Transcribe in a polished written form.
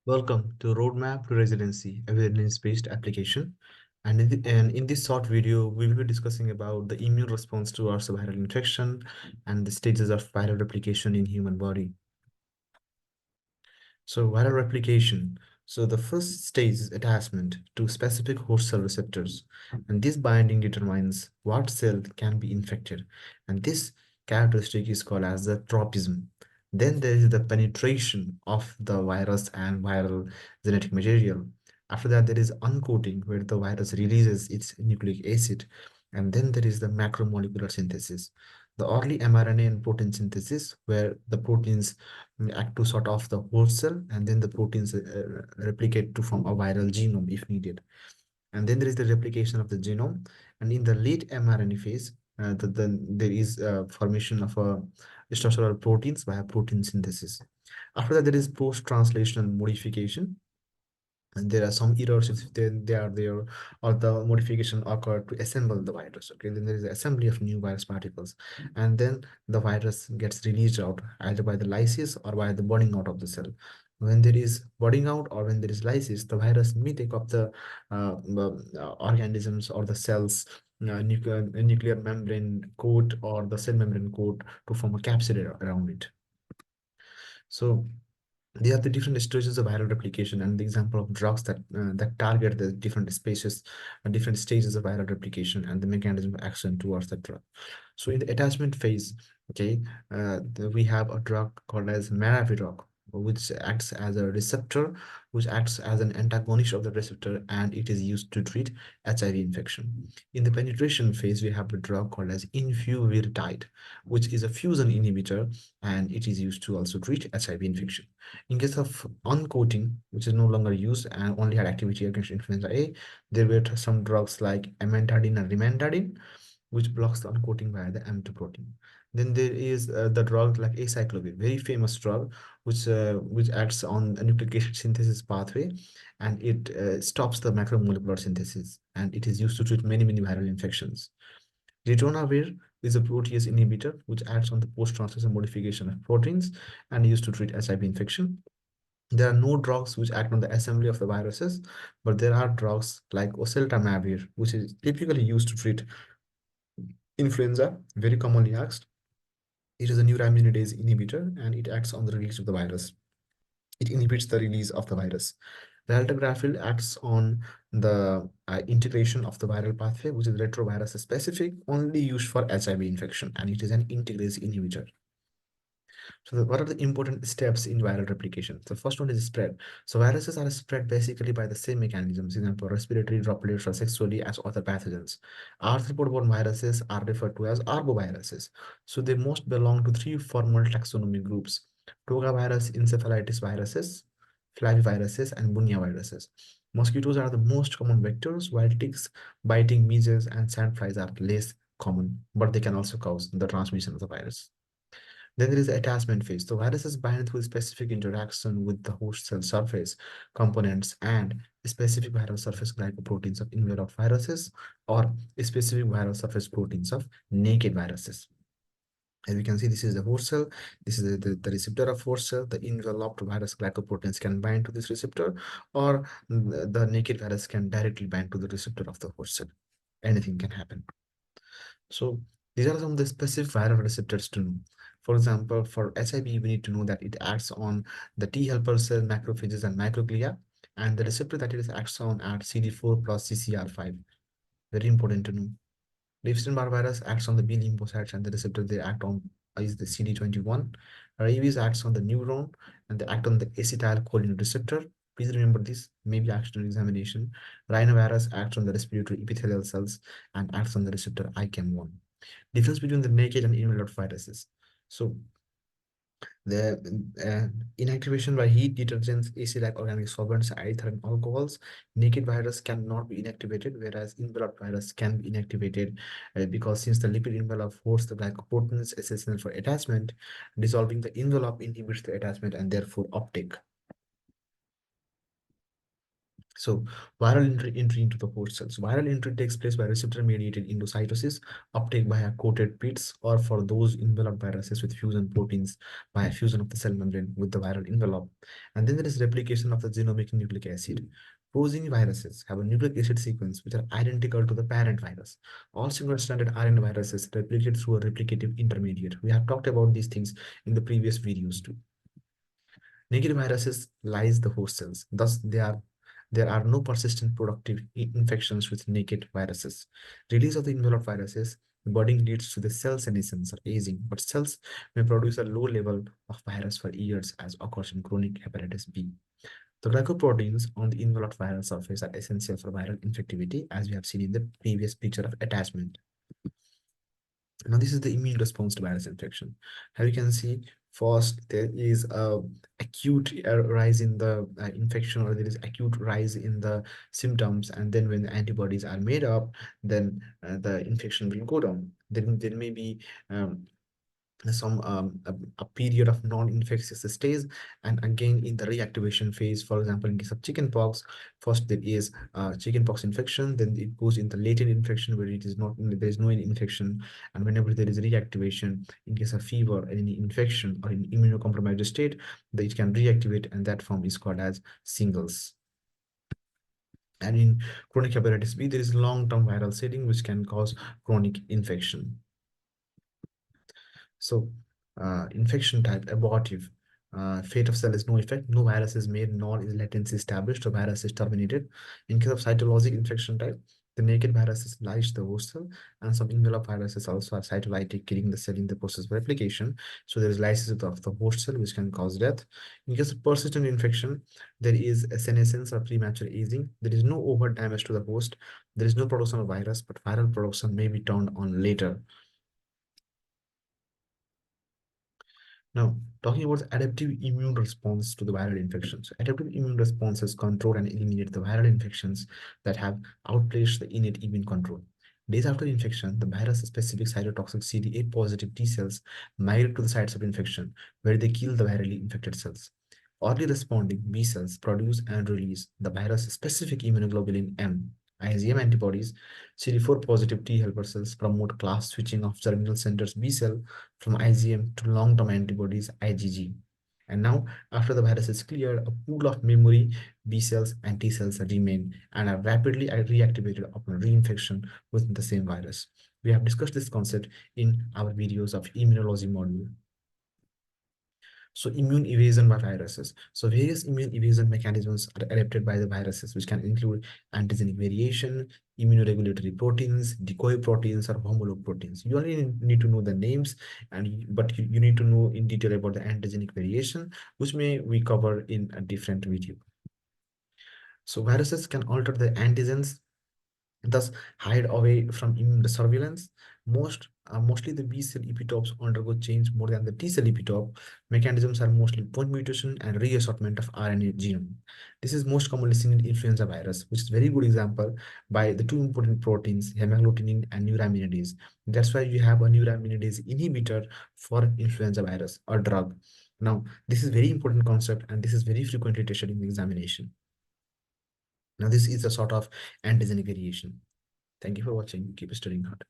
Welcome to Roadmap to Residency, a evidence-based application. And in this short video, we will be discussing about the immune response towards viral infection and the stages of viral replication in human body. So viral replication. So the first stage is attachment to specific host cell receptors. And this binding determines what cell can be infected. And this characteristic is called as the tropism. Then there is the penetration of the virus and viral genetic material. After that, there is uncoating, where the virus releases its nucleic acid. And then there is the macromolecular synthesis, the early mRNA and protein synthesis, where the proteins act to sort of the host cell, and then the proteins replicate to form a viral genome if needed. And then there is the replication of the genome. And in the late mRNA phase, there is formation of structural proteins via protein synthesis. After that, there is post-translational modification, and there are some errors if they are there, or the modification occurred to assemble the virus. Okay, then there is the assembly of new virus particles, and then the virus gets released out either by the lysis or by the burning out of the cell. When there is burning out or when there is lysis, the virus may take up the organisms or the cells nuclear membrane coat or the cell membrane coat to form a capsid around it. So they are the different stages of viral replication, and the example of drugs that target the different species and different stages of viral replication and the mechanism of action towards that drug. So in the attachment phase, okay, we have a drug called as maraviroc, which acts as a receptor, which acts as an antagonist of the receptor, and it is used to treat HIV infection. In the penetration phase, we have a drug called as infuviritide, which is a fusion inhibitor, and it is used to also treat HIV infection. In case of uncoating, which is no longer used and only had activity against influenza A, there were some drugs like amantadine and rimantadine, which blocks the uncoating via the M2 protein. Then there is the drug like acyclovir, very famous drug, which acts on a nucleic acid synthesis pathway, and it stops the macromolecular synthesis, and it is used to treat many viral infections. Ritonavir is a protease inhibitor which acts on the post-translational modification of proteins and used to treat HIV infection. There are no drugs which act on the assembly of the viruses, but there are drugs like oseltamivir, which is typically used to treat influenza, very commonly asked. It is a neuraminidase inhibitor and it acts on the release of the virus. It inhibits the release of the virus. Raltegravir acts on the integration of the viral pathway, which is retrovirus specific, only used for HIV infection, and it is an integrase inhibitor. So what are the important steps in viral replication? The first one is spread. So viruses are spread basically by the same mechanisms, example, respiratory, droplets, or sexually as other pathogens. Arthropod-borne viruses are referred to as arboviruses. So they most belong to three formal taxonomy groups: Togavirus, encephalitis viruses, flaviviruses, and bunya viruses. Mosquitoes are the most common vectors, while ticks, biting measles, and sandflies are less common, but they can also cause the transmission of the virus. Then there is the attachment phase. The viruses bind through specific interaction with the host cell surface components and specific viral surface glycoproteins of enveloped viruses or specific viral surface proteins of naked viruses. As we can see, this is the host cell, this is the receptor of host cell. The enveloped virus glycoproteins can bind to this receptor, or the naked virus can directly bind to the receptor of the host cell. Anything can happen. So these are some of the specific viral receptors to know. For example, for HIV, we need to know that it acts on the T helper cell, macrophages, and microglia, and the receptor that it acts on at CD4 plus CCR5. Very important to know. The Epstein-Barr virus acts on the B lymphocytes, and the receptor they act on is the CD21. Rabies acts on the neuron, and they act on the acetylcholine receptor. Please remember this, maybe action examination. Rhinovirus acts on the respiratory epithelial cells and acts on the receptor ICAM1. Difference between the naked and enveloped viruses. So the inactivation by heat, detergents, acid-like organic solvents, ether, and alcohols. Naked virus cannot be inactivated, whereas enveloped virus can be inactivated because since the lipid envelope holds the glycoproteins essential for attachment, dissolving the envelope inhibits the attachment and therefore uptake. So viral entry into the host cells. Viral entry takes place by receptor-mediated endocytosis, uptake by a coated pits, or for those enveloped viruses with fusion proteins by fusion of the cell membrane with the viral envelope. And then there is replication of the genomic nucleic acid. Progeny viruses have a nucleic acid sequence which are identical to the parent virus. All single-stranded RNA viruses replicate through a replicative intermediate. We have talked about these things in the previous videos too. Naked viruses lyse the host cells. Thus, there are no persistent productive infections with naked viruses. Release of the enveloped viruses, budding leads to the cell senescence or aging, but cells may produce a low level of virus for years, as occurs in chronic hepatitis B. The glycoproteins on the enveloped viral surface are essential for viral infectivity, as we have seen in the previous picture of attachment. Now, this is the immune response to virus infection. How you can see, first there is a acute rise in the infection, or there is acute rise in the symptoms, and then when the antibodies are made up, then the infection will go down. Then there may be some a period of non-infectious stays, and again in the reactivation phase. For example, in case of chickenpox, first there is chickenpox infection, then it goes into latent infection where it is not, there is no infection, and whenever there is reactivation in case of fever, any infection, or in immunocompromised state, it can reactivate, and that form is called as singles. And in chronic hepatitis B, there is long-term viral shedding which can cause chronic infection. So, infection type, abortive. Fate of cell is no effect, no virus is made, nor is latency established, so virus is terminated. In case of cytologic infection type, the naked viruses lyse the host cell, and some envelope viruses also are cytolytic, killing the cell in the process of replication. So there is lysis of the host cell, which can cause death. In case of persistent infection, there is a senescence or premature aging. There is no overt damage to the host. There is no production of virus, but viral production may be turned on later. Now, talking about the adaptive immune response to the viral infections. Adaptive immune responses control and eliminate the viral infections that have outplaced the innate immune control. Days after infection, the virus-specific cytotoxic CD8 positive T cells migrate to the sites of infection, where they kill the virally infected cells. Early responding B cells produce and release the virus-specific immunoglobulin M. IgM antibodies, CD4 positive T helper cells promote class switching of germinal centers B cell from IgM to long-term antibodies IgG. And now, after the virus is cleared, a pool of memory B cells and T cells remain and are rapidly reactivated upon reinfection with the same virus. We have discussed this concept in our videos of immunology module. So immune evasion by viruses. So various immune evasion mechanisms are adapted by the viruses, which can include antigenic variation, immunoregulatory proteins, decoy proteins, or homolog proteins. You only need to know the names, but you need to know in detail about the antigenic variation, which may we cover in a different video. So viruses can alter the antigens, thus hide away from immune surveillance. Mostly the B cell epitopes undergo change more than the T cell epitope. Mechanisms are mostly point mutation and reassortment of RNA genome. This is most commonly seen in influenza virus, which is a very good example by the two important proteins, hemagglutinin and neuraminidase. That's why you have a neuraminidase inhibitor for influenza virus, or drug. Now, this is very important concept, and this is very frequently tested in the examination. Now, this is a sort of antigenic variation. Thank you for watching. Keep studying hard.